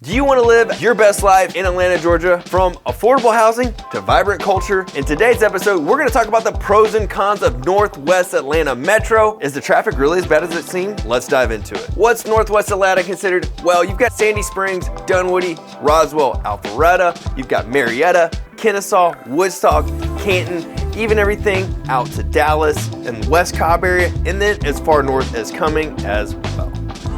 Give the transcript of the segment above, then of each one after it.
Do you want to live your best life in Atlanta, Georgia? From affordable housing to vibrant culture? In today's episode, we're going to talk about the pros and cons of Northwest Atlanta Metro. Is the traffic really as bad as it seems? Let's dive into it. What's Northwest Atlanta considered? Well, you've got Sandy Springs, Dunwoody, Roswell, Alpharetta, you've got Marietta, Kennesaw, Woodstock, Canton, even everything out to Dallas and the West Cobb area, and then as far north as Cumming as well.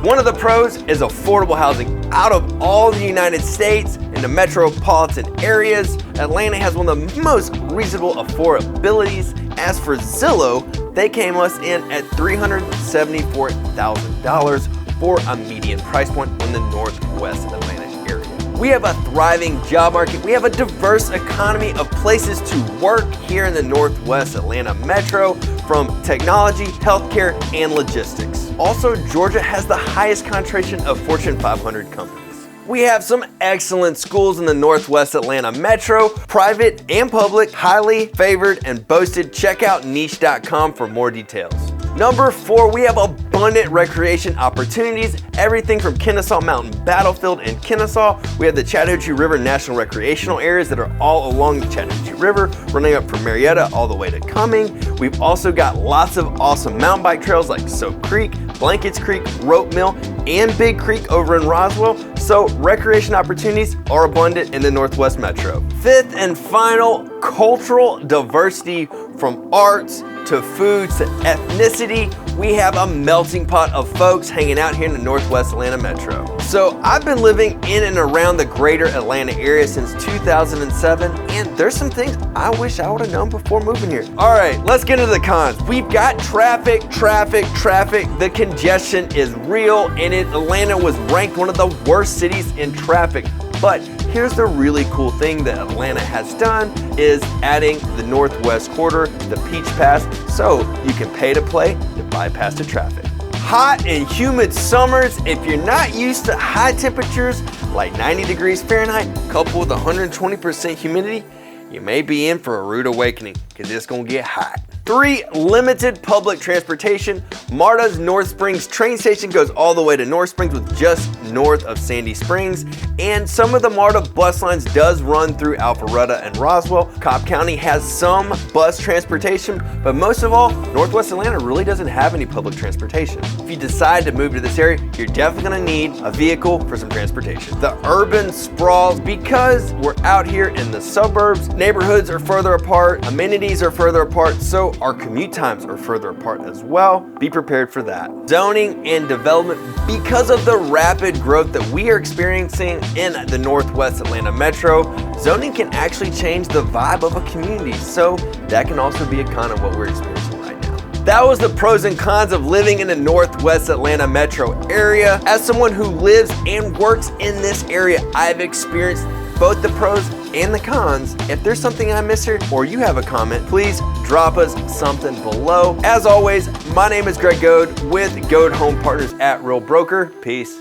One of the pros is affordable housing. Out of all the United States and the metropolitan areas, Atlanta has one of the most reasonable affordabilities. As for Zillow, they came us in at $374,000 for a median price point in the Northwest Atlanta area. We have a thriving job market. We have a diverse economy of places to work here in the Northwest Atlanta Metro, from technology, healthcare, and logistics. Also, Georgia has the highest concentration of Fortune 500 companies. We have some excellent schools in the Northwest Atlanta Metro, private and public, highly favored and boasted. Check out niche.com for more details. Number 4, we have abundant recreation opportunities, everything from Kennesaw Mountain Battlefield in Kennesaw. We have the Chattahoochee River National Recreational Areas that are all along the Chattahoochee River, running up from Marietta all the way to Cumming. We've also got lots of awesome mountain bike trails like Soap Creek, Blankets Creek, Rope Mill, and Big Creek over in Roswell. So recreation opportunities are abundant in the Northwest Metro. Fifth and final, cultural diversity, from arts to foods to ethnicity. We have a melting pot of folks hanging out here in the Northwest Atlanta Metro. So I've been living in and around the greater Atlanta area since 2007, and there's some things I wish I would have known before moving here. All right, let's get into the cons. We've got traffic. The congestion is real, and Atlanta was ranked one of the worst cities in traffic. But here's the really cool thing that Atlanta has done is adding the Northwest Corridor, the Peach Pass, so you can pay to play to bypass the traffic. Hot and humid summers. If you're not used to high temperatures like 90 degrees Fahrenheit coupled with 120% humidity, you may be in for a rude awakening because it's gonna get hot. 3, limited public transportation. MARTA's North Springs train station goes all the way to North Springs, with just north of Sandy Springs. And some of the MARTA bus lines does run through Alpharetta and Roswell. Cobb County has some bus transportation, but most of all, Northwest Atlanta really doesn't have any public transportation. If you decide to move to this area, you're definitely gonna need a vehicle for some transportation. The urban sprawls, because we're out here in the suburbs, neighborhoods are further apart, amenities are further apart, so our commute times are further apart as well. Be prepared for that. Zoning and development, because of the rapid growth that we are experiencing in the Northwest Atlanta Metro, zoning can actually change the vibe of a community. So that can also be a con of what we're experiencing right now. That was the pros and cons of living in the Northwest Atlanta Metro area. As someone who lives and works in this area, I've experienced both the pros and the cons. If there's something I missed here or you have a comment, please drop us something below. As always, my name is Greg Goad with Goad Home Partners at Real Broker. Peace.